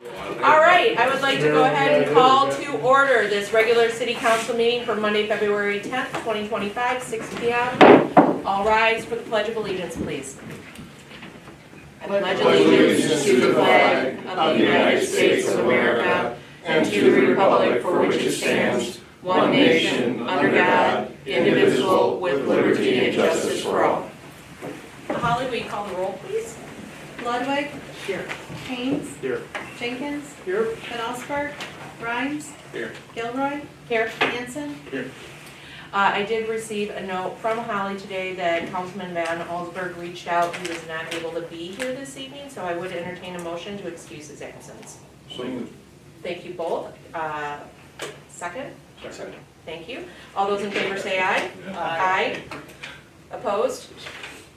All right, I would like to go ahead and call to order this regular city council meeting for Monday, February 10th, 2025, 6 p.m. All rise for the Pledge of Allegiance, please. I pledge allegiance to the flag of the United States of America and to the republic for which it stands, one nation, under God, indivisible, with liberty and justice for all. Holly, will you call the roll, please? Ludwig. Here. Haynes. Here. Jenkins. Here. Van Allsburg. Rhymes. Here. Gilroy. Here. Hanson. Here. I did receive a note from Holly today that Councilman Van Allsburg reached out. He was not able to be here this evening, so I would entertain a motion to excuse his absence. So moved. Thank you both. Second? Second. Thank you. All those in favor say aye. Aye. Opposed?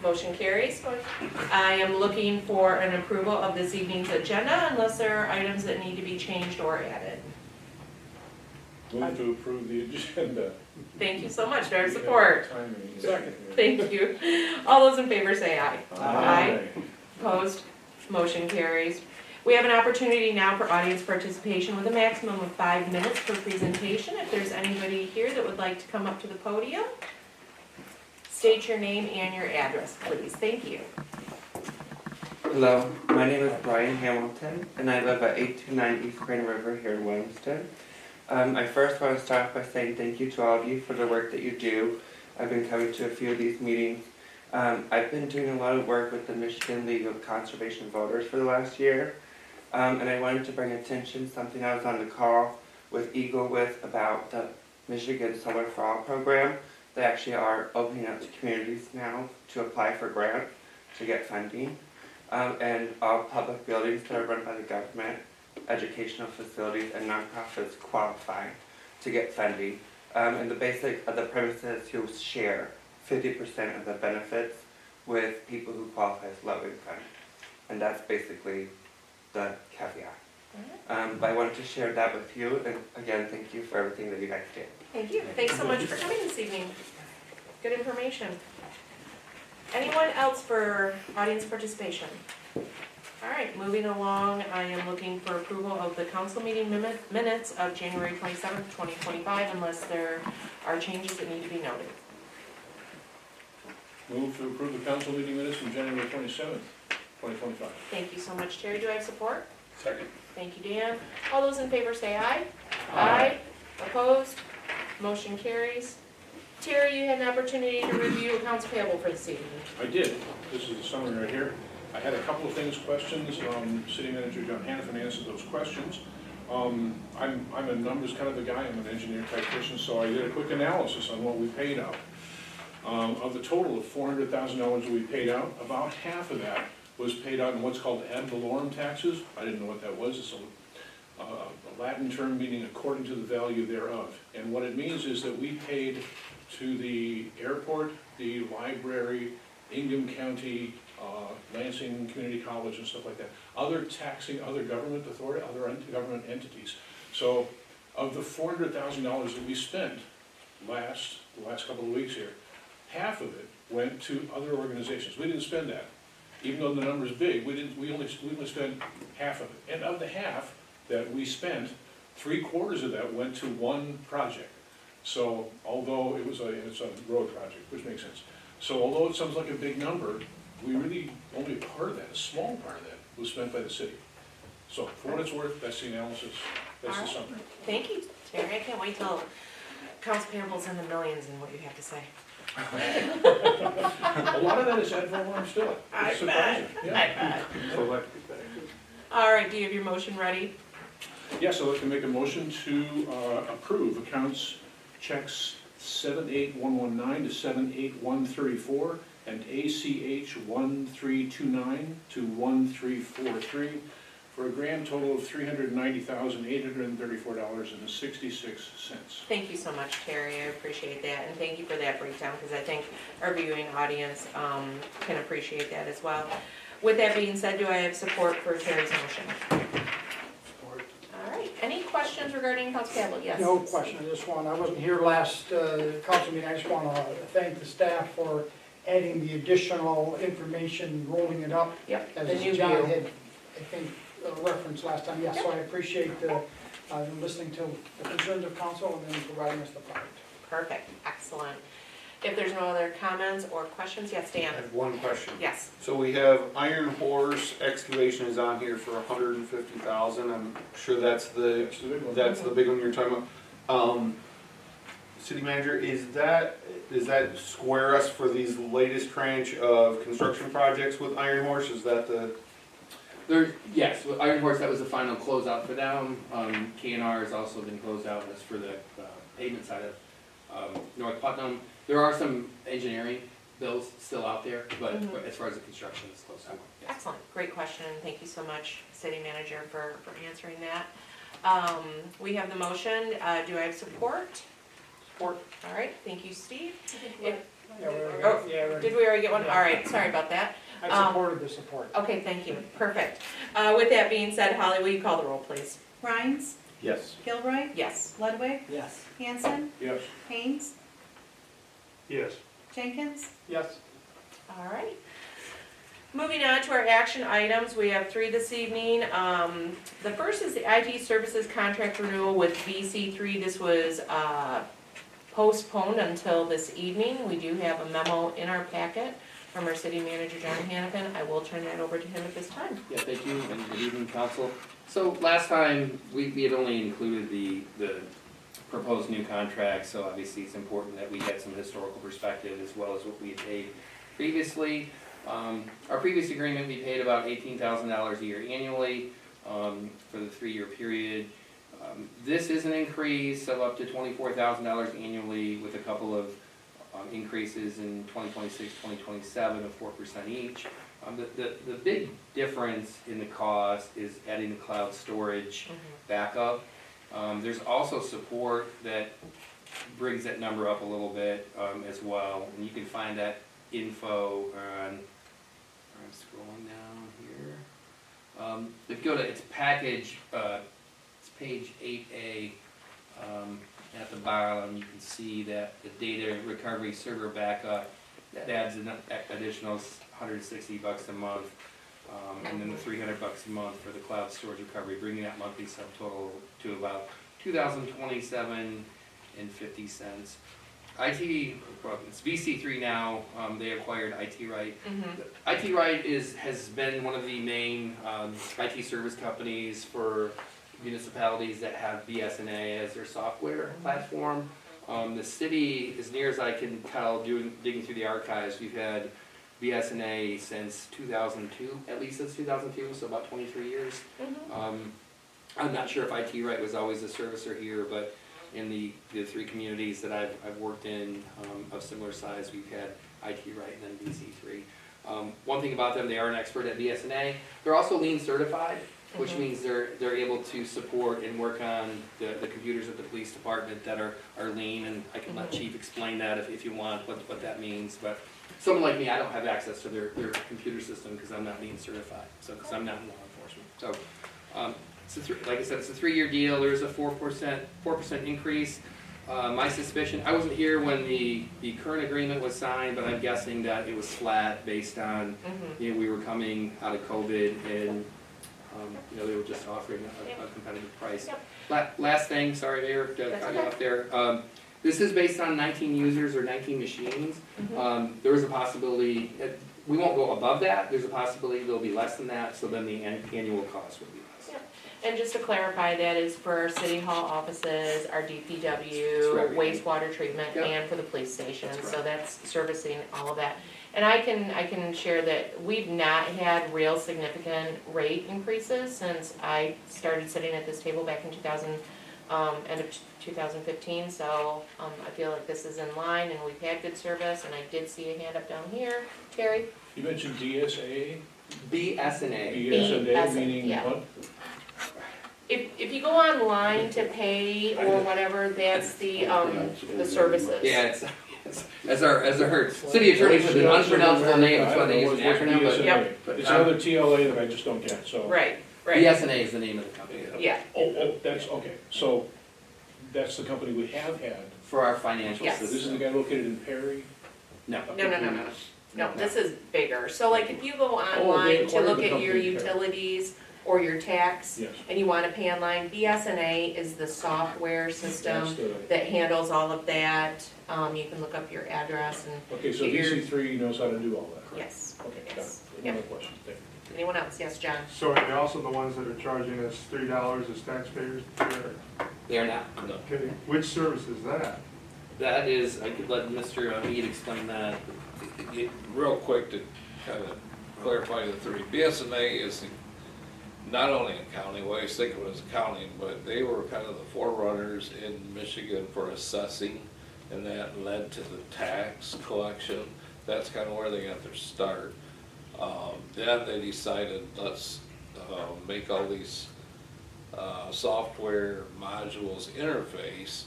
Motion carries. I am looking for an approval of this evening's agenda unless there are items that need to be changed or added. Move to approve the agenda. Thank you so much for your support. Second. Thank you. All those in favor say aye. Aye. Opposed? Motion carries. We have an opportunity now for audience participation with a maximum of 5 minutes per presentation. If there's anybody here that would like to come up to the podium, state your name and your address, please. Thank you. Hello, my name is Brian Hamilton, and I live at 829 East Crane River here in Williamston. I first want to start off by saying thank you to all of you for the work that you do. I've been coming to a few of these meetings. I've been doing a lot of work with the Michigan League of Conservation Voters for the last year, and I wanted to bring attention to something I was on the call with Eagle with about the Michigan Solar for All program. They actually are opening up to communities now to apply for grants to get funding. And all public buildings that are run by the government, educational facilities, and nonprofits qualify to get funding. And the basic of the premise is you'll share 50% of the benefits with people who qualify as low income. And that's basically the caveat. But I wanted to share that with you, and again, thank you for everything that you guys did. Thank you. Thanks so much for coming this evening. Good information. Anyone else for audience participation? All right, moving along, I am looking for approval of the council meeting minutes of January 27th, 2025, unless there are changes that need to be noted. Move to approve the council meeting minutes from January 27th, 2025. Thank you so much, Terry. Do I have support? Second. Thank you, Dan. All those in favor say aye. Aye. Opposed? Motion carries. Terry, you had an opportunity to review accounts payable for this evening. I did. This is the summary right here. I had a couple of questions. City Manager John Hannafin answered those questions. I'm a numbers kind of a guy. I'm an engineer technician, so I did a quick analysis on what we paid out. Of the total of $400,000 we paid out, about half of that was paid out in what's called ad valorem taxes. I didn't know what that was. It's a Latin term meaning according to the value thereof. And what it means is that we paid to the airport, the library, Ingham County, Lansing Community College and stuff like that, other government authority, other government entities. So of the $400,000 that we spent the last couple of weeks here, half of it went to other organizations. We didn't spend that. Even though the number's big, we only spent half of it. And of the half that we spent, 3/4 of that went to one project. So although it's a road project, which makes sense. So although it sounds like a big number, we really, only a part of that, a small part of that, was spent by the city. So for what it's worth, that's the analysis, that's the summary. Thank you, Terry. I can't wait till accounts payable's in the millions and what you have to say. A lot of that is ad valorem still. It's surprising. Yeah. All right, do you have your motion ready? Yes, I'd like to make a motion to approve accounts checks 78119 to 78134 and ACH 1329 to 1343 for a grand total of $390,834.66. Thank you so much, Terry. I appreciate that, and thank you for that breakdown, because I think our viewing audience can appreciate that as well. With that being said, do I have support for Terry's motion? Support. All right. Any questions regarding accounts payable? Yes. No question on this one. I wasn't here last council meeting. I just want to thank the staff for adding the additional information, rolling it up. Yep. As The new John view. had, I think, referenced last time, yes, so I appreciate listening to the concerns of council and then providing us the product. Perfect, excellent. If there's no other comments or questions, yes, I Dan? have one question. Yes. So we have Iron Horse Excavation is on here for $150,000. I'm sure that's the big one you're talking about. City manager, does that square us for these latest tranche of construction projects with Iron Horse? Is that the? Yes, with Iron Horse, that was the final closeout for them. K&R has also been closed out, that's for the pavement side of North Putnam. There are some engineering bills still out there, but as far as the construction, it's closed out. Yes. Excellent, great question, thank you so much, city manager, for answering that. We have the motion, do I have support? Support. All right, thank you, Steve. Yeah, Oh, did we already get one? All right, sorry about that. I supported the support. Okay, thank you, perfect. With that being said, Holly, will you call the roll, please? Rhines, Yes. Gilroy, Yes. Ludwig, Yes. Hanson, Yes. Haynes, Yes. Jenkins, Yes. All right. Moving on to our action items, we have 3 this evening. The first is the IT services contract renewal with VC3. This was postponed until this evening. We do have a memo in our packet from our city manager, John Hannafin. I will turn that over to him at this time. Yeah, thank you, and good evening, council. So last time, we had only included the proposed new contract, so obviously it's important that we get some historical perspective as well as what we had paid previously. Our previous agreement, we paid about $18,000 a year annually for the 3-year period. This is an increase of up to $24,000 annually with a couple of increases in 2026, 2027 of 4% each. The big difference in the cost is adding the cloud storage backup. There's also support that brings that number up a little bit as well, and you can find that info on, I'm scrolling down here. If you go to its package, it's page 8A, at the bottom, you can see that the data recovery server backup, that adds an additional $160 a month, and then the $300 a month for the cloud storage recovery, bringing that monthly subtotal to about $2,027.50. It's VC3 now. They acquired IT Right. IT Right has been one of the main IT service companies for municipalities that have BSNA as their software platform. The city, as near as I can tell, digging through the archives, we've had BSNA since 2002, at least since 2002, so about 23 years. I'm not sure if IT Right was always a servicer here, but in the 3 communities that I've worked in of similar size, we've had IT Right and then VC3. One thing about them, they are an expert at BSNA. They're also lean certified, which means they're able to support and work on the computers at the police department that are lean, and I can let Chief explain that if you want, what that means. But someone like me, I don't have access to their computer system because I'm not lean certified, so because I'm not in law enforcement. So like I said, it's a 3-year deal. There's a 4% increase. My suspicion, I wasn't here when the current agreement was signed, but I'm guessing that it was flat based on, we were coming out of COVID and they were just offering a competitive price. Last thing, sorry, Mayor, to cut you off there. This is based on 19 users or 19 machines. There is a possibility, we won't go above that. There's a possibility there'll be less than that, so then the annual cost will be less. And just to clarify, that is for our city hall offices, our DPW, wastewater treatment, and for the police station. So that's servicing all of that. And I can share that we've not had real significant rate increases since I started sitting at this table back in end of 2015. So I feel like this is in line, and we've had good service. And I did see a hand up down here, Terry. You mentioned DSA? BSNA. BSNA meaning yeah. what? If you go online to pay or whatever, that's the services. Yeah, it's as our city attorney said, an unpronounceable name. That's why they use an acronym. But It's another TLA that I just don't get, so. Right. BSNA is the name of the company. Yeah. Oh, that's, okay, so that's the company we have had. For our financial Yes. So system. this is the guy located in Perry? No. No, this is bigger. So like if you go online to look at your utilities, or your tax, Yes. and you wanna pay online, BSNA is the software system That's the, that handles all of that. You can look up your address and, okay, so Your- VC3 knows how to do all that, correct? yes, Okay, got it. yes. No Yep. more questions, thank you. Anyone else? Yes, John? So are they also the ones that are charging us $3 as taxpayers? They are not, no. Okay, which service is that? That is, I could let Mr. Mead explain that. Real quick to kind of clarify the three, BSNA is not only accounting, well, I was thinking it was accounting, but they were kind of the forerunners in Michigan for assessing, and that led to the tax collection. That's kind of where they got their start. Then they decided, let's make all these software modules interface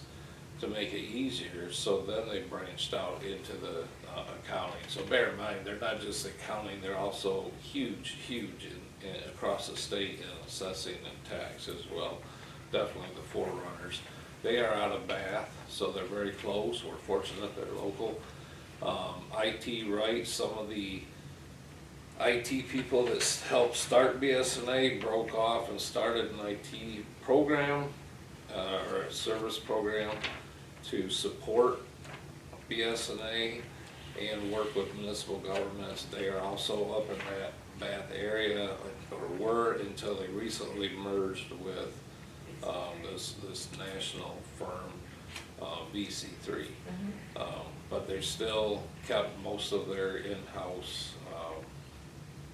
to make it easier, so then they branched out into the accounting. So bear in mind, they're not just accounting, they're also huge across the state in assessing and tax as well. Definitely the forerunners. They are out of Bath, so they're very close. We're fortunate they're local. IT Right, some of the IT people that helped start BSNA broke off and started an IT program or a service program to support BSNA and work with municipal governments. They are also up in that Bath area, or were until they recently merged with this national firm, VC3. But they still kept most of their in-house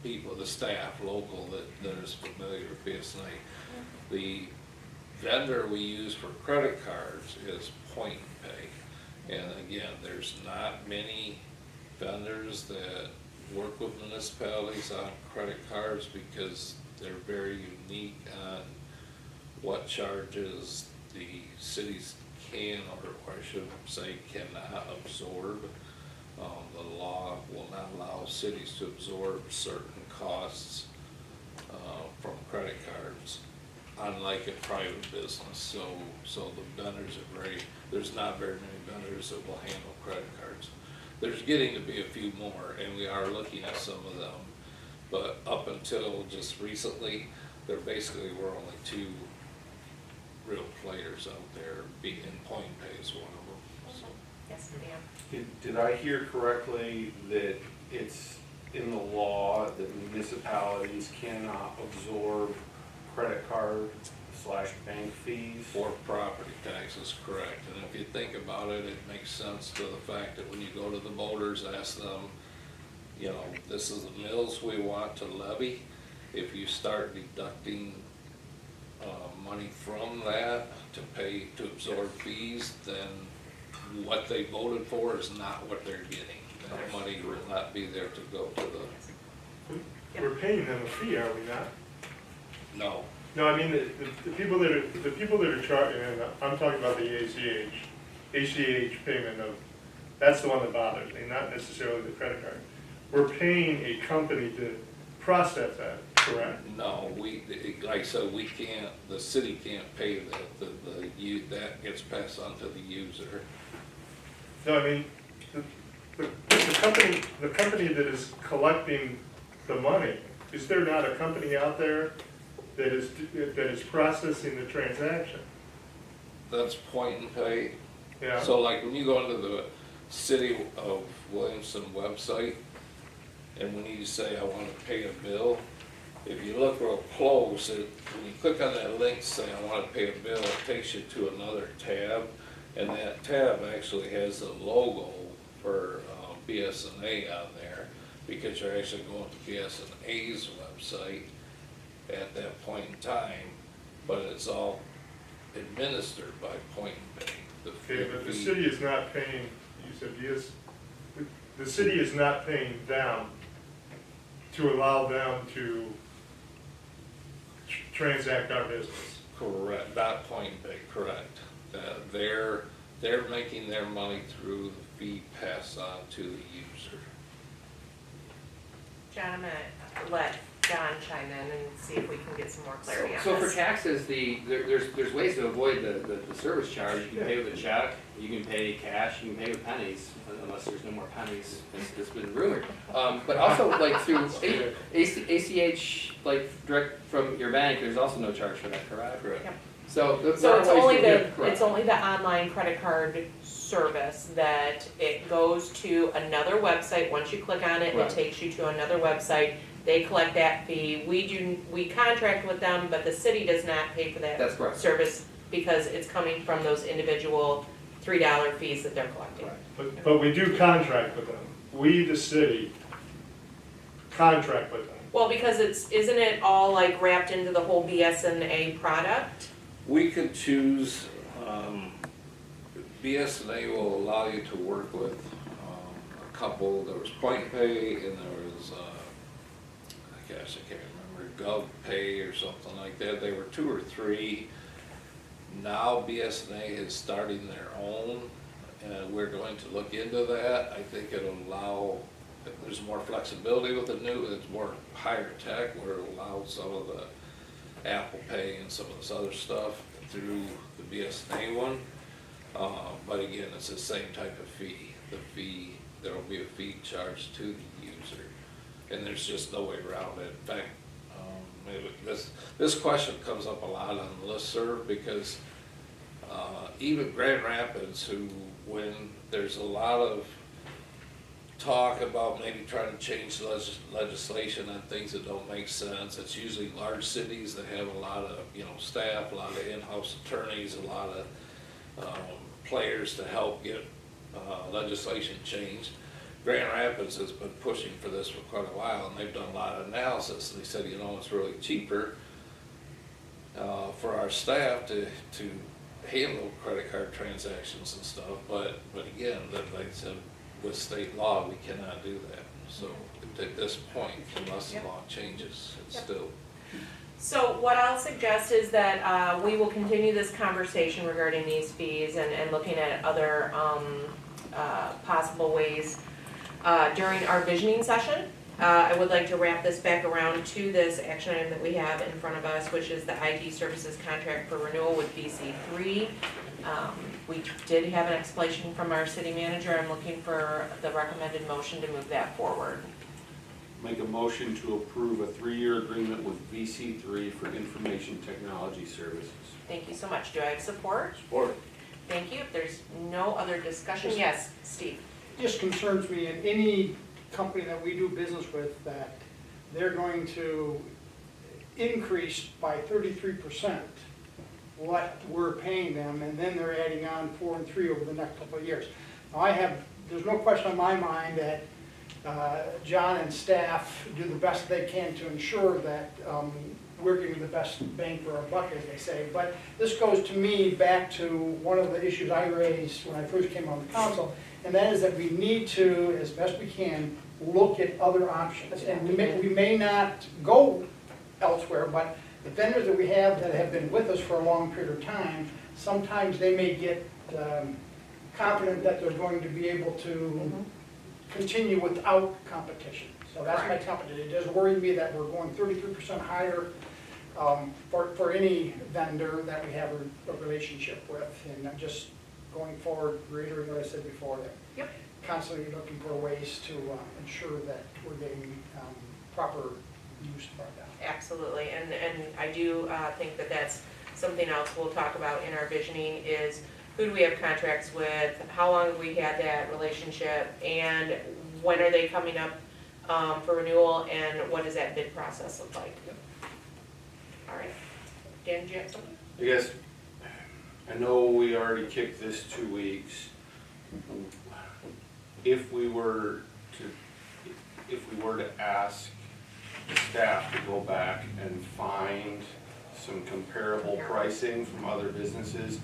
people, the staff, local, that is familiar with BSNA. The vendor we use for credit cards is Point and Pay. And again, there's not many vendors that work with municipalities on credit cards because they're very unique on what charges the cities can, or I should say cannot absorb. The law will not allow cities to absorb certain costs from credit cards, unlike a private business. So the vendors are there's not very many vendors that will handle credit cards. There's getting to be a few more, and we are looking at some of them. But up until just recently, there basically were only two real players out there, being Point Pay is one of them. So. Yes, ma'am. Did I hear correctly that it's in the law that municipalities cannot absorb credit card / bank fees? For property taxes, correct. And if you think about it, it makes sense to the fact that when you go to the voters, ask them, you know, this is the mills we want to levy. If you start deducting money from that to absorb fees, then what they voted for is not what they're getting. That money will not be there to go to the, We're paying them a fee, are we not? no. No, I mean, the people that are charging, and I'm talking about the ACH payment of, that's the one that bothers me, not necessarily the credit card. We're paying a company to process that, correct? No, like I said, we can't, the city can't pay that, that gets passed on to the user. No, I mean, the company that is collecting the money, is there not a company out there that is processing the transaction? That's Point and Pay. Yeah, So like when you go into the city of Williamston website, and when you say, I want to pay a bill, if you look real close, when you click on that link, say, I want to pay a bill, it takes you to another tab, and that tab actually has the logo for BSNA on there, because you're actually going to BSNA's website at that point in time, but it's all administered by Point and Pay. okay, but the city is not paying, you said yes, the city is not paying them to allow them to transact our business. Correct, not Point and Pay, correct. They're making their money through the fee passed on to the user. John, I'm gonna let John chime in and see if we can get some more clarity on So for this. taxes, there's ways to avoid the service charge. You can pay with a check, you can pay cash, you can pay with pennies, unless there's no more pennies, it's been rumored. But also like through ACH, like direct from your bank, there's also no charge for that, correct? Correct. Yep. So there So are it's ways only to the, get- correct. it's only the online credit card service that it goes to another website. Once you click on it, it Right. takes you to another website. They collect that fee. We contract with them, but the city does not pay for that That's correct. service because it's coming from those individual $3 fees that they're collecting. Correct. But we do contract with them. We, the city, contract with them. Well, because isn't it all like wrapped into the whole BSNA product? We could choose, BSNA will allow you to work with a couple, there was Point Pay and there was, I guess I can't remember, Gov Pay or something like that. They were 2 or 3. Now BSNA is starting their own, and we're going to look into that. I think it'll allow, there's more flexibility with the new, it's more higher tech, where it allows some of the Apple Pay and some of this other stuff through the BSNA one. But again, it's the same type of fee. There'll be a fee charged to the user, and there's just no way around it. In fact, this question comes up a lot on the listserv because even Grand Rapids, when there's a lot of talk about maybe trying to change legislation on things that don't make sense. It's usually large cities that have a lot of, staff, a lot of in-house attorneys, a lot of players to help get legislation changed. Grand Rapids has been pushing for this for quite a while, and they've done a lot of analysis. And they said, it's really cheaper for our staff to handle credit card transactions and stuff. But again, like I said, with state law, we cannot do that. So at this point, unless the law changes, it's still. So what I'll suggest is that we will continue this conversation regarding these fees and looking at other possible ways during our visioning session. I would like to wrap this back around to this action item that we have in front of us, which is the IT services contract for renewal with BC3. We did have an explanation from our city manager. I'm looking for the recommended motion to move that forward. Make a motion to approve a 3-year agreement with VC3 for information technology services. Thank you so much. Do I have support? Support. Thank you. If there's no other discussion, yes, Steve. Just concerns me in any company that we do business with that they're going to increase by 33% what we're paying them, and then they're adding on 4 and 3 over the next couple of years. Now there's no question on my mind that John and staff do the best they can to ensure that we're getting the best bang for our buck, as they say. But this goes to me back to one of the issues I raised when I first came on the council, and that is that we need to, as best we can, look at other options. And we may not go elsewhere, but the vendors that we have that have been with us for a long period of time, sometimes they may get confident that they're going to be able to continue without competition. So that's my competition. It does worry me that we're going 33% higher for any vendor that we have a relationship with. And I'm just going forward, reiterating what I said before, that constantly looking for ways to ensure that we're getting proper use of our data. Absolutely, and I do think that that's something else we'll talk about in our visioning is who do we have contracts with, how long have we had that relationship, and when are they coming up for renewal, and what does that bid process look like? All right, Dan, do you have something? I guess, I know we already kicked this 2 weeks. If we were to ask the staff to go back and find some comparable pricing from other businesses,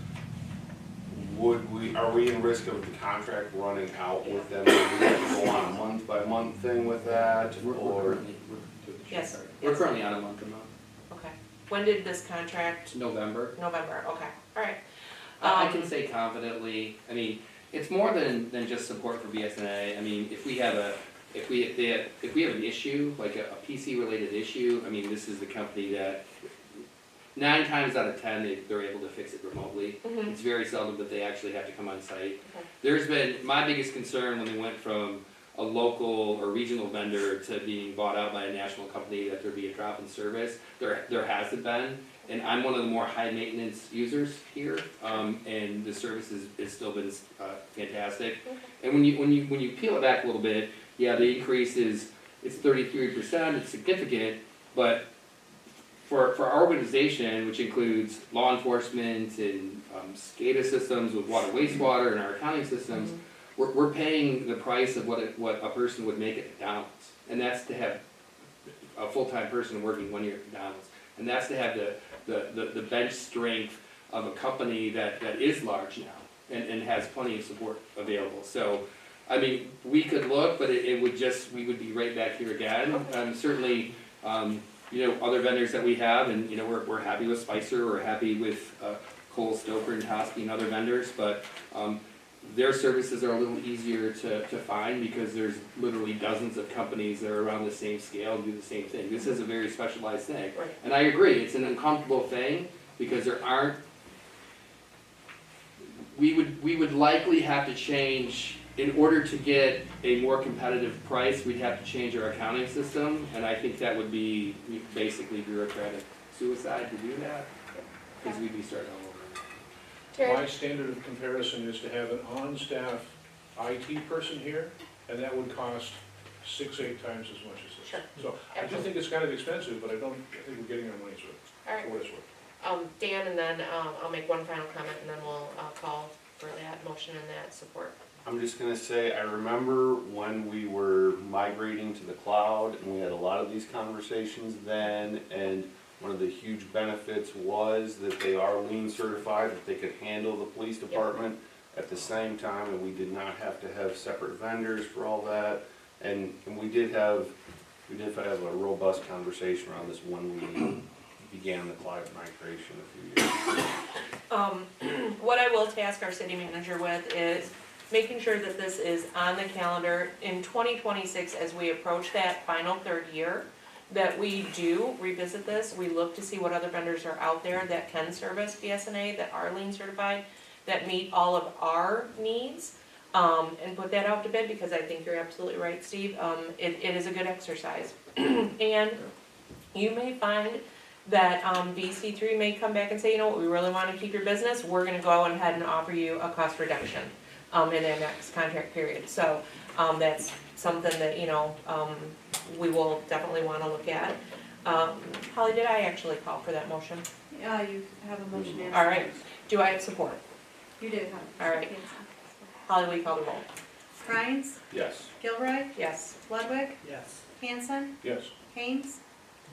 are we in risk of the contract running out with them? Do we have to go on a month-by-month thing with that, or? Yes. We're currently on a month-to-month. Okay, when did this contract? November. November, okay, all right. I can say confidently, it's more than just support for BSNA. If we have if we have an issue, like a PC related issue, I mean, this is the company that 9 times out of 10, they're able to fix it remotely. Mhm. It's very seldom that they actually have to come on site. Okay. There's been, my biggest concern when they went from a local or regional vendor to being bought out by a national company, that there'd be a drop in service. There hasn't been, and I'm one of the more high maintenance users here, and the service has still been fantastic. Okay. And when you peel it back a little bit, yeah, the increase it's 33%, it's significant, but for our organization, which includes law enforcement and SCADA systems with water wastewater and our accounting systems, we're paying the price of what a person would make at McDonald's. And that's to have a full-time person working 1 year at McDonald's. And that's to have the bench strength of a company that is large now and has plenty of support available. So, I mean, we could look, but it would just, we would be right back here again. Certainly, you know, other vendors that we have, and, you know, we're happy with Spicer, we're happy with Cole, Stoker, and Hosky and other vendors, but their services are a little easier to find because there's literally dozens of companies that are around the same scale and do the same thing. This is a very specialized thing. Right. And I agree, it's an uncomfortable thing because there aren't, we would likely have to change, in order to get a more competitive price, we'd have to change our accounting system, and I think that would be basically bureaucratic suicide to do that, because we'd be starting all over. Terry? My standard of comparison is to have an on-staff IT person here, and that would cost 6-8 times as much as this. Sure. So I do think it's kind of expensive, but I think we're getting our money's worth, All right. for what it's worth. Dan, and then I'll make one final comment, and then we'll call for that motion and that support. I'm just gonna say, I remember when we were migrating to the cloud, and we had a lot of these conversations then, and one of the huge benefits was that they are lean certified, that they could handle the police department at the same time, and we did not have to have separate vendors for all that. And we did have a robust conversation around this when we began the cloud migration a few years ago. What I will task our city manager with is making sure that this is on the calendar in 2026 as we approach that final third year, that we do revisit this. We look to see what other vendors are out there that can service BSNA, that are lean certified, that meet all of our needs, and put that out to bid, because I think you're absolutely right, Steve. It is a good exercise. And you may find that BC3 may come back and say, you know what, we really want to keep your business, we're gonna go ahead and offer you a cost reduction in their next contract period. So that's something that, you know, we will definitely want to look at. Holly, did I actually call for that motion? You have a motion and. All right, do I have support? You do have. All right. Holly, will you call the roll? Rhines, Yes. Gilroy, Yes. Ludwig, Yes. Hanson, Yes. Haynes,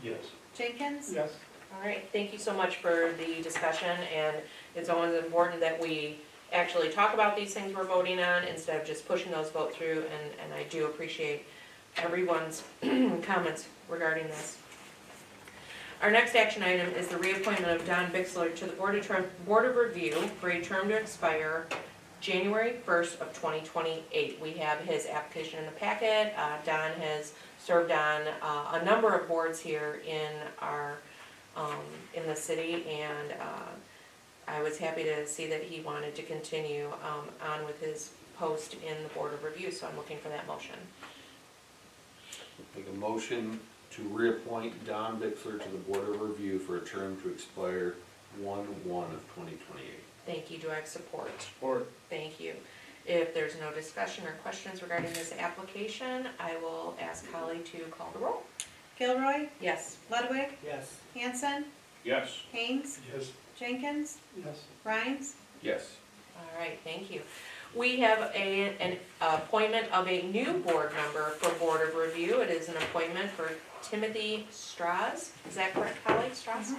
Yes. Jenkins. Yes. All right, thank you so much for the discussion, and it's always important that we actually talk about these things we're voting on instead of just pushing those vote through, and I do appreciate everyone's comments regarding this. Our next action item is the reappointment of Don Bixler to the Board of Review for a term to expire January 1st of 2028. We have his application in the packet. Don has served on a number of boards here in our, in the city, and I was happy to see that he wanted to continue on with his post in the Board of Review, so I'm looking for that motion. Make a motion to reappoint Don Bixler to the Board of Review for a term to expire 1/1/2028. Thank you. Do I have support? Support. Thank you. If there's no discussion or questions regarding this application, I will ask Holly to call the roll. Gilroy, Yes. Ludwig, Yes. Hanson, Yes. Haynes, Yes. Jenkins, Yes. Rhines. Yes. All right, thank you. We have an appointment of a new board member for Board of Review. It is an appointment for Timothy Strauss. Is that correct, Holly? Strauss?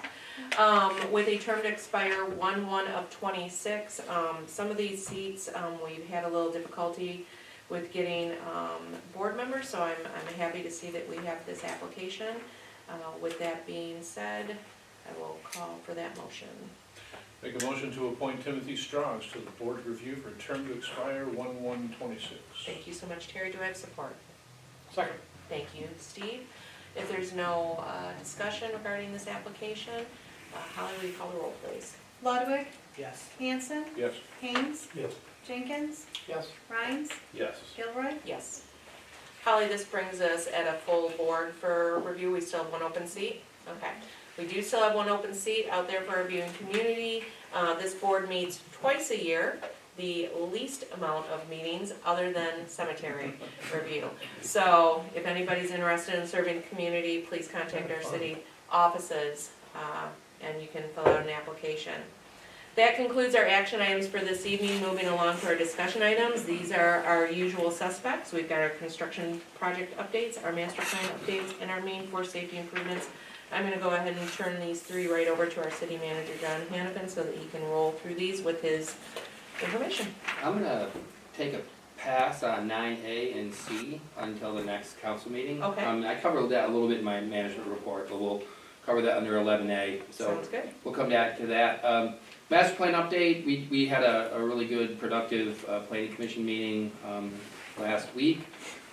With a term to expire 1/1/26. Some of these seats, we've had a little difficulty with getting board members, so I'm happy to see that we have this application. With that being said, I will call for that motion. Make a motion to appoint Timothy Strauss to the Board of Review for a term to expire 1/1/26. Thank you so much, Terry. Do I have support? Second. Thank you, Steve. If there's no discussion regarding this application, Holly, will you call the roll, please? Ludwig, Yes. Hanson, Yes. Haynes, Yes. Jenkins, Yes. Rhines, Yes. Gilroy. Yes. Holly, this brings us at a full board for review. We still have one open seat? Okay. We do still have one open seat out there for review in community. This board meets twice a year, the least amount of meetings other than cemetery review. So if anybody's interested in serving the community, please contact our city offices and you can fill out an application. That concludes our action items for this evening. Moving along to our discussion items. These are our usual suspects. We've got our construction project updates, our master plan updates, and our main force safety improvements. I'm gonna go ahead and turn these three right over to our city manager, John Hannafin, so that he can roll through these with his information. I'm gonna take a pass on 9A and C until the next council meeting. Okay. I covered that a little bit in my management report, but we'll cover that under 11A, so Sounds good. we'll come back to that. Master plan update, we had a really good, productive planning commission meeting last week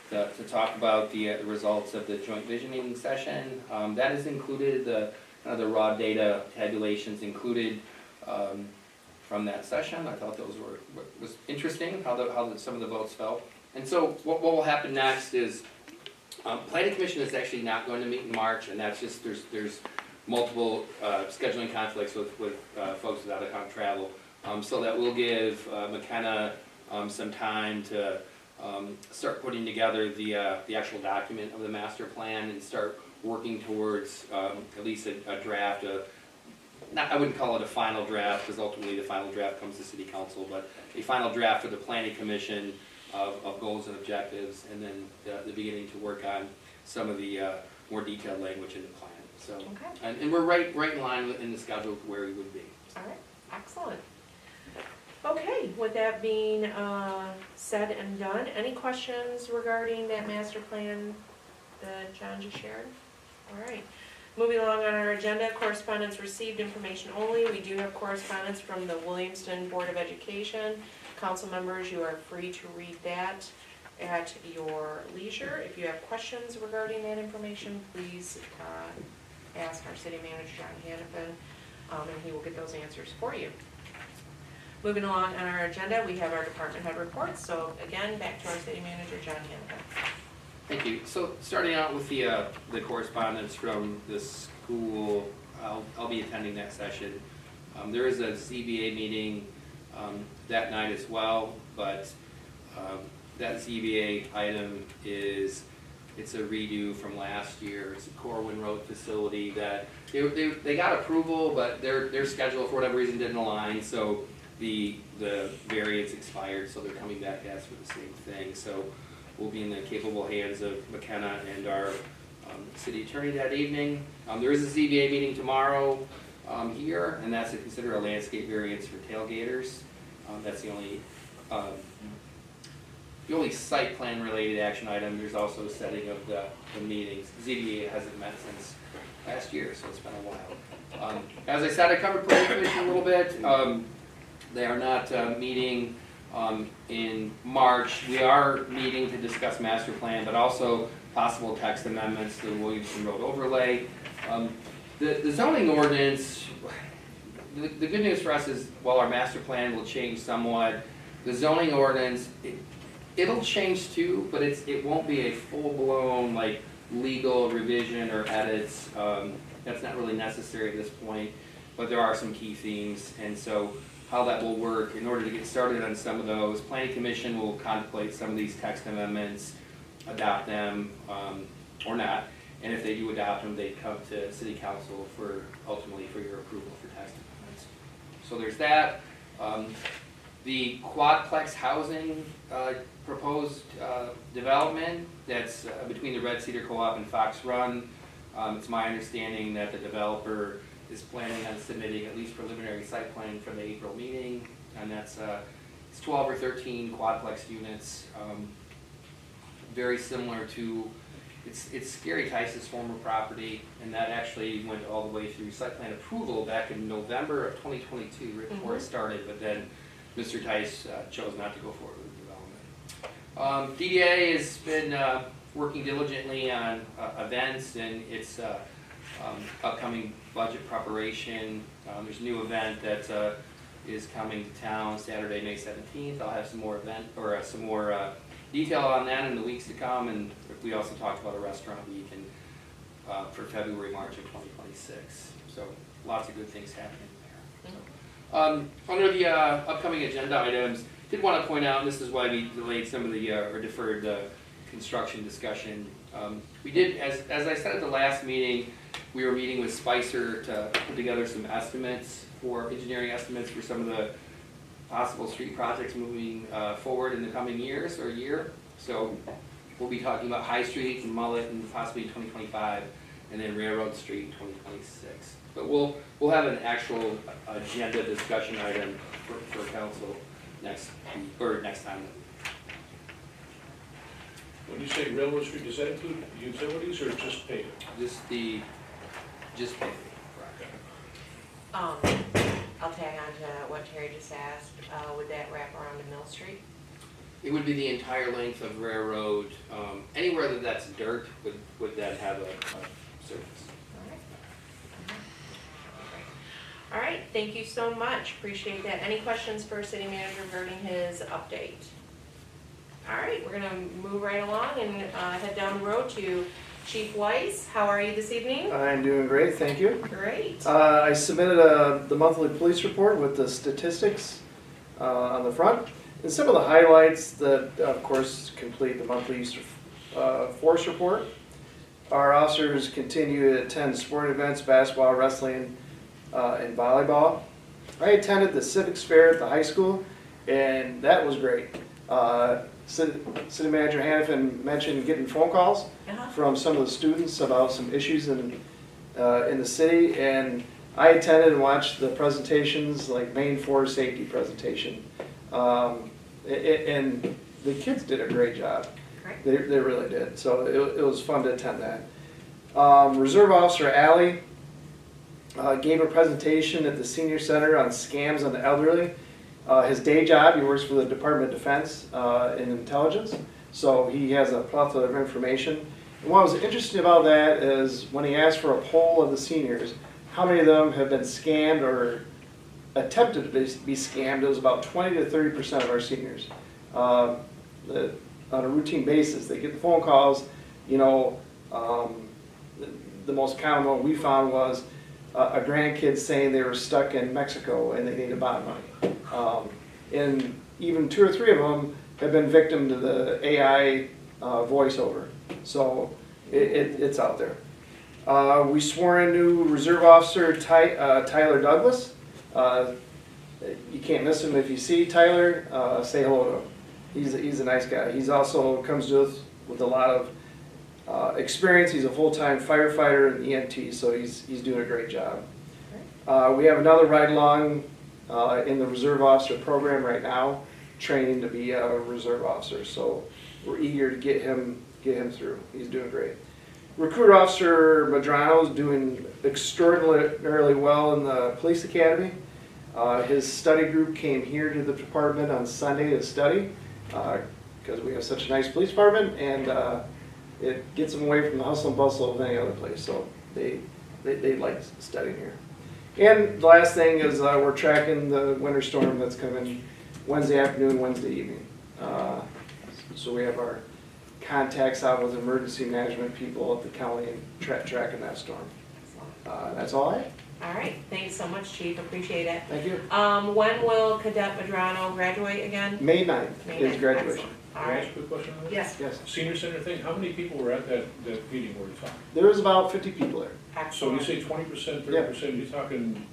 to talk about the results of the joint visioning session. That has included the raw data tabulations included from that session. I thought those was interesting, how some of the votes felt. And so what will happen next is, planning commission is actually not going to meet in March, and that's just, there's multiple scheduling conflicts with folks with out-of-town travel. So that will give McKenna some time to start putting together the actual document of the master plan and start working towards at least a draft. I wouldn't call it a final draft, because ultimately the final draft comes to city council, but a final draft for the planning commission of goals and objectives, and then the beginning to work on some of the more detailed language in the plan. So, Okay. and we're right in line in the schedule where we would be. All right, excellent. Okay, with that being said and done, any questions regarding that master plan that John just shared? All right, moving along on our agenda, correspondence received, information only. We do have correspondence from the Williamston Board of Education. Council members, you are free to read that at your leisure. If you have questions regarding that information, please ask our city manager, John Hannafin, and he will get those answers for you. Moving along on our agenda, we have our department head reports. So again, back to our city manager, John Hannafin. Thank you. So starting out with the correspondence from the school, I'll be attending that session. There is a ZBA meeting that night as well, but that ZBA item it's a redo from last year. It's a Corwin Road facility that they got approval, but their schedule for whatever reason didn't align, so the variance expired, so they're coming back to ask for the same thing. So we'll be in the capable hands of McKenna and our city attorney that evening. There is a ZBA meeting tomorrow here, and that's to consider a landscape variance for tailgaters. That's the only site plan related action item. There's also setting of the meetings. ZBA hasn't met since last year, so it's been a while. As I said, I covered planning commission a little bit. They are not meeting in March. We are meeting to discuss master plan, but also possible text amendments to the Williamston Road overlay. The zoning ordinance, the good news for us is while our master plan will change somewhat, the zoning ordinance, it'll change too, but it won't be a full-blown like legal revision or edits. That's not really necessary at this point, but there are some key themes, and so how that will work, in order to get started on some of those, Planning Commission will contemplate some of these text amendments, adopt them, or not, and if they do adopt them, they come to City Council ultimately for your approval for text amendments. So there's that. The quadplex housing proposed development that's between the Red Cedar Co-op and Fox Run. It's my understanding that the developer is planning on submitting at least preliminary site plan for the April meeting, and that's it's 12 or 13 quadplex units, very similar to it's Gary Tice's former property, and that actually went all the way through site plan approval back in November of 2022, right before it started, but then Mr. Tice chose not to go forward with the development. DDA has been working diligently on events and its upcoming budget preparation. There's a new event that is coming to town Saturday, May 17th. I'll have some more detail on that in the weeks to come, and we also talked about a restaurant week for February, March of 2026. So lots of good things happening there. Under the upcoming agenda items, did want to point out, and this is why we delayed some of the, or deferred the construction discussion. We did, as I said at the last meeting, we were meeting with Spicer to put together some estimates engineering estimates for some of the possible street projects moving forward in the coming years or year. So we'll be talking about High Street and Mullet and possibly 2025, and then Railroad Street in 2026. But we'll have an actual agenda discussion item for council next time. When you say Railroad Street, does that include utilities or just paving? Just paving. I'll tag on to what Terry just asked. Would that wrap around to Mill Street? It would be the entire length of railroad. Anywhere that's dirt would that have a surface. All right, thank you so much. Appreciate that. Any questions for City Manager regarding his update? All right, we're gonna move right along and head down the road to Chief Weiss. How are you this evening? I'm doing great, thank you. Great. I submitted the monthly police report with the statistics on the front. And some of the highlights that, of course, complete the monthly Easter Force report. Our officers continue to attend sport events, basketball, wrestling, and volleyball. I attended the civics fair at the high school, and that was great. City Manager Hannafin mentioned getting phone calls from some of the students about some issues in the city, and I attended and watched the presentations, like main force safety presentation, and the kids did a great job. Great. They really did. So it was fun to attend that. Reserve Officer Allie gave a presentation at the Senior Center on scams on the elderly. His day job, he works for the Department of Defense in intelligence, so he has a plethora of information. And what was interesting about that is when he asked for a poll of the seniors, how many of them have been scammed or attempted to be scammed, it was about 20 to 30% of our seniors. On a routine basis, they get the phone calls, you know, the most common one we found was a grandkid saying they were stuck in Mexico and they needed bond money. And even 2 or 3 of them have been victim to the AI voiceover. So it's out there. We swore in new Reserve Officer Tyler Douglas. You can't miss him if you see Tyler. Say hello to him. He's a nice guy. He's also comes to us with a lot of experience. He's a full-time firefighter and EMT, so he's doing a great job. We have another ride-along in the Reserve Officer program right now, training to be a Reserve Officer. So we're eager to get him through. He's doing great. Recruit Officer Madrano is doing extraordinarily well in the police academy. His study group came here to the department on Sunday to study because we have such a nice police department, and it gets them away from the hustle and bustle of any other place. So they like studying here. And the last thing is we're tracking the winter storm that's coming Wednesday afternoon, Wednesday evening. So we have our contacts out with emergency management people at the county and tracking that storm. That's all I have. All right, thanks so much, Chief, appreciate it. Thank you. When will Cadet Madrano graduate again? May 9th May is 9th. graduation. All Can I right. ask a quick question on that? Yes. Yes. Senior Center thing, how many people were at that meeting where you talking? There was about 50 people there. So you Excellent. say 20%, 30%, you're talking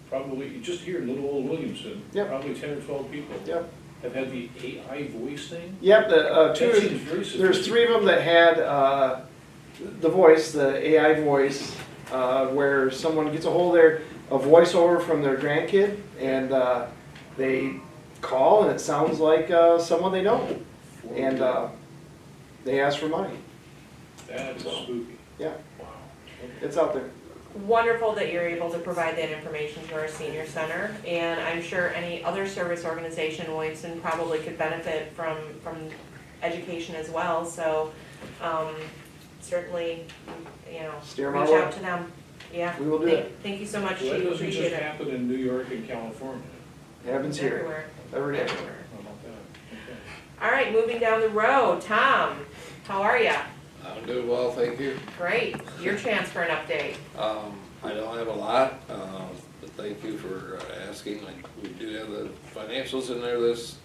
probably, just here in little old Williamston, Yep. probably 10 or 12 people Yep. have had the AI voice thing? Yep. That seems very There's sophisticated. 3 of them that had the voice, the AI voice, where someone gets a hold of a voiceover from their grandkid, and they call, and it sounds like someone they know, and they ask for money. That is spooky. Yeah, Wow. it's out there. Wonderful that you're able to provide that information to our senior center, and I'm sure any other service organization in Williamston probably could benefit from education as well. So certainly, you know, Steer 'em reach our out way. to them. Yeah. We will do it. Thank you so much, Well, that Chief, doesn't appreciate just it. happen in New York and California. It happens here, Everywhere, every day. everywhere. How about that? Okay. All right, moving down the road, Tom, how are ya? I'm doing well, thank you. Great, your chance for an update. I don't have a lot, but thank you for asking. We do have the financials in there this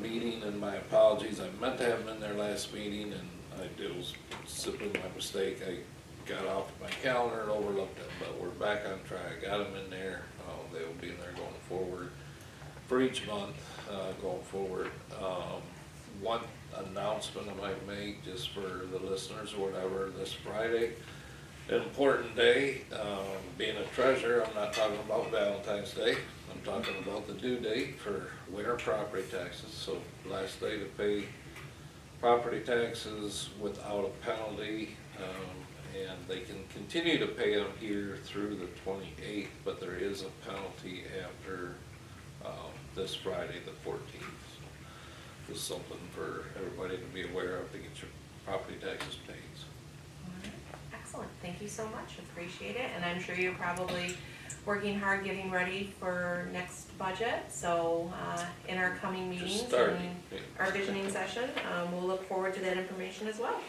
meeting, and my apologies. I meant to have them in there last meeting, and it was simply my mistake. I got off my calendar and overlooked them, but we're back on track. Got them in there. They will be in there going forward for each month, going forward. One announcement I might make just for the listeners or whatever, this Friday, an important day. Being a treasurer, I'm not talking about Valentine's Day. I'm talking about the due date for winter property taxes. So last day to pay property taxes without a penalty. And they can continue to pay them here through the 28th, but there is a penalty after this Friday, the 14th. Just something for everybody to be aware of to get your property taxes paid. All right, excellent, thank you so much, appreciate it, and I'm sure you're probably working hard getting ready for next budget, so in our coming meetings Just starting. and our visioning session, we'll look forward to that information as well.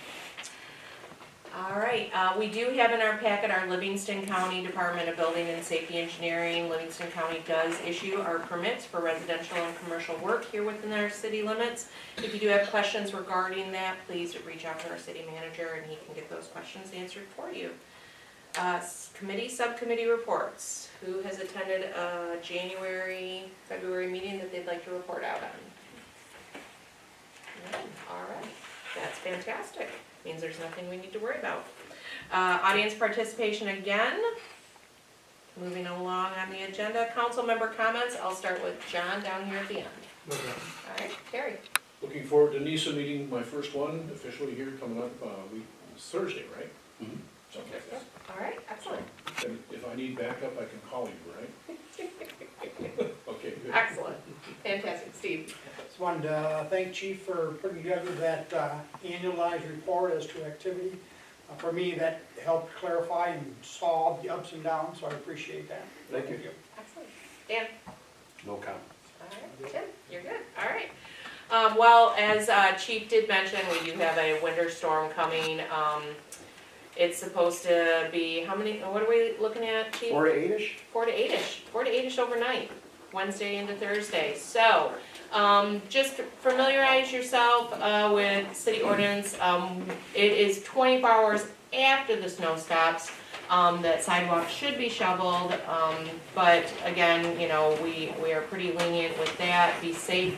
All right, we do have in our packet our Livingston County Department of Building and Safety Engineering. Livingston County does issue our permits for residential and commercial work here within our city limits. If you do have questions regarding that, please reach out to our city manager and he can get those questions answered for you. Subcommittee reports. Who has attended a February meeting that they'd like to report out on? None. All right, that's fantastic. Means there's nothing we need to worry about. Audience participation again. Moving along on the agenda, council member comments. I'll start with John down here at the end. All right, Terry. Looking forward to NISA meeting, my first one, officially here coming up, it's Thursday, right? Mhm. Something like that. All right, excellent. And if I need backup, I can call you, right? Okay, good. Excellent. Fantastic. Steve. Just wanted to thank Chief for putting together that annualized report as to activity. For me, that helped clarify and solve the ups and downs, so I appreciate that. Thank you. Excellent. Dan. No comment. All right, Tim, you're good. All right. Well, as Chief did mention, we do have a winter storm coming. It's supposed to be, what are we looking at, Chief? 4 to 8-ish? 4 to 8-ish, 4 to 8-ish overnight, Wednesday into Thursday. So, just familiarize yourself with city ordinance. It is 24 hours after the snow stops that sidewalks should be shoveled. But again, you know, we are pretty lenient with that. Be safe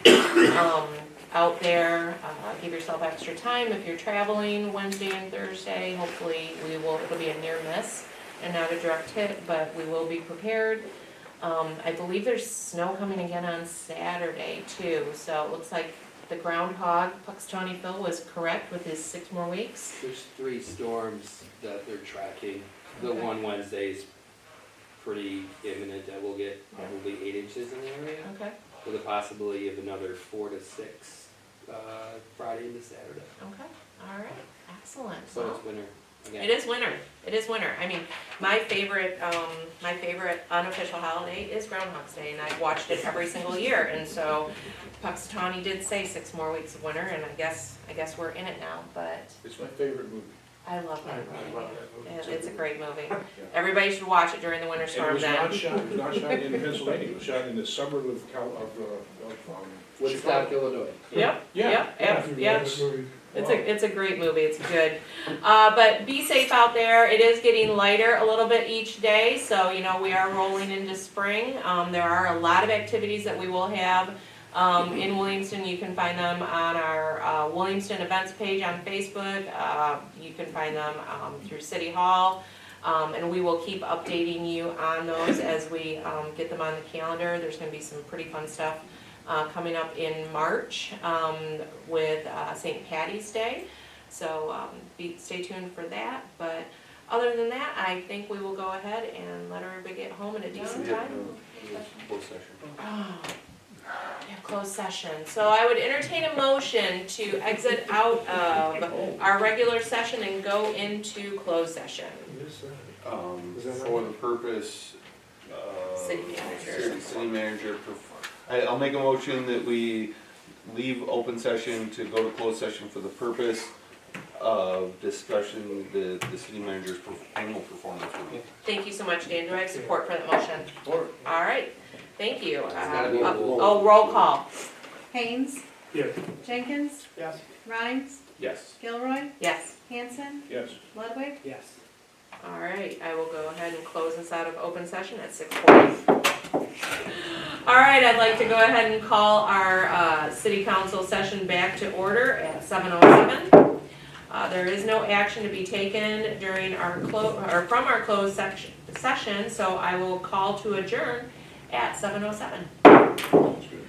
out there. Give yourself extra time if you're traveling Wednesday and Thursday. Hopefully it'll be a near miss and not a direct hit, but we will be prepared. I believe there's snow coming again on Saturday too, so it looks like the groundhog, Puxatawny Phil, was correct with his 6 more weeks. There's 3 storms that they're tracking. The Okay. one Wednesday is pretty imminent that we'll get probably 8 inches in the area, Okay, with a possibility of another 4 to 6 Friday into Saturday. okay, all right, excellent. So Well, it's winter again. it is winter, it is winter. I mean, my favorite unofficial holiday is Groundhog's Day, and I've watched it every single year. And so Puxatawny did say 6 more weeks of winter, and I guess we're in it now, but It's my favorite movie. I love that I love that movie. It's a great movie. Everybody should watch it during the winter And it storm was then. not shot in Pennsylvania, it was shot in the suburb of Woodstock, Chicago. Illinois. Yep, Yeah, yep, yeah. Wow. It's a great movie, it's good. But be safe out there, it is getting lighter a little bit each day, so you know, we are rolling into spring. There are a lot of activities that we will have in Williamston. You can find them on our Williamston events page on Facebook. You can find them through City Hall. And we will keep updating you on those as we get them on the calendar. There's gonna be some pretty fun stuff coming up in March with St. Patty's Day. So stay tuned for that. But other than that, I think we will go ahead and let everybody get home at a decent time. Closed session. Oh, We have closed session, so I would entertain a motion to exit out of our regular session and go into closed session. For the purpose of. City manager. City manager, I'll make a motion that we leave open session to go to closed session for the purpose of discussion the city manager's annual performance review. Thank you so much, Dan. Do I have support for that motion? Support. All right, thank you. gotta be a roll. Oh, roll call. Haynes, Yes. Jenkins, Yes. Rhines, Yes. Gilroy, Yes. Hanson, Yes. Ludwig. Yes. All right, I will go ahead and close us out of open session at 6:40. All right, I'd like to go ahead and call our city council session back to order at 7:07. There is no action to be taken during our from our closed session, so I will call to adjourn at 7:07. Sounds good.